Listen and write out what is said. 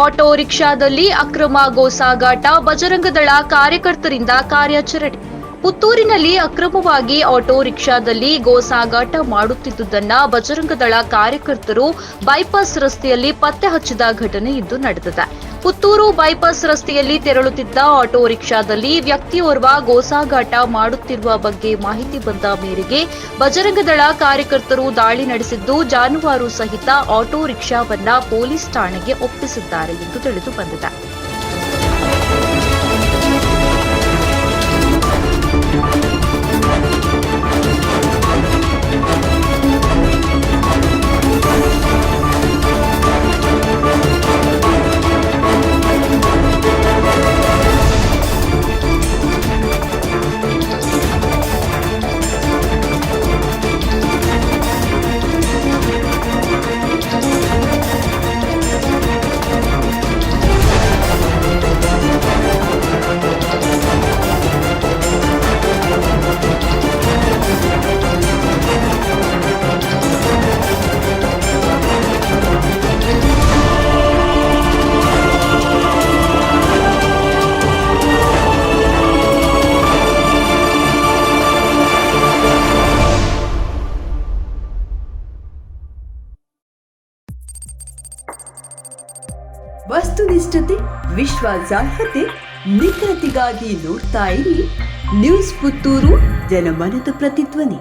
Auto ರಿಕ್ಷಾದಲ್ಲಿ ಅಕ್ರಮ ಗೋ ಸಾಗಾಟ, ಬಜರಂಗದಳ ಕಾರ್ಯಕರ್ತರಿಂದ ಕಾರ್ಯಾಚರಣೆ. ಪುತ್ತೂರಿನಲ್ಲಿ ಅಕ್ರಮವಾಗಿ ಆಟೋ ರಿಕ್ಷಾದಲ್ಲಿ ಗೋ ಸಾಗಾಟ ಮಾಡುತ್ತಿದ್ದುದನ್ನ ಬಜರಂಗದಳ ಕಾರ್ಯಕರ್ತರು ಬೈಪಾಸ್ ರಸ್ತೆಯಲ್ಲಿ ಪತ್ತೆ ಹಚ್ಚಿದ ಘಟನೆ ಇಂದು ನಡೆದಿದೆ. ಪುತ್ತೂರು ಬೈಪಾಸ್ ರಸ್ತೆಯಲ್ಲಿ ತೆರಳುತ್ತಿದ್ದ ಆಟೋ ರಿಕ್ಷಾದಲ್ಲಿ ವ್ಯಕ್ತಿಯೋರ್ವ ಗೋಸಾಗಾಟ ಮಾಡುತ್ತಿರುವ ಬಗ್ಗೆ ಮಾಹಿತಿ ಬಂದ ಮೇರೆಗೆ ಬಜರಂಗದಳ ಕಾರ್ಯಕರ್ತರು ದಾಳಿ ನಡೆಸಿದ್ದು ಜಾನುವಾರು ಸಹಿತ ಆಟೋ ರಿಕ್ಷಾವನ್ನ ಪೊಲೀಸ್ ಠಾಣೆಗೆ ಒಪ್ಪಿಸಿದ್ದಾರೆ ಎಂದು ತಿಳಿದು ಬಂದಿದೆ. ವಸ್ತುನಿಷ್ಠತೆ, ವಿಶ್ವಾಸಾರ್ಹತೆ, ನಿಖರತೆಗಾಗಿ ನೋಡ್ತಾ ಇರಿ ನ್ಯೂಸ್ ಪುತ್ತೂರು, ಜನಮನದ ಪ್ರತಿಧ್ವನಿ.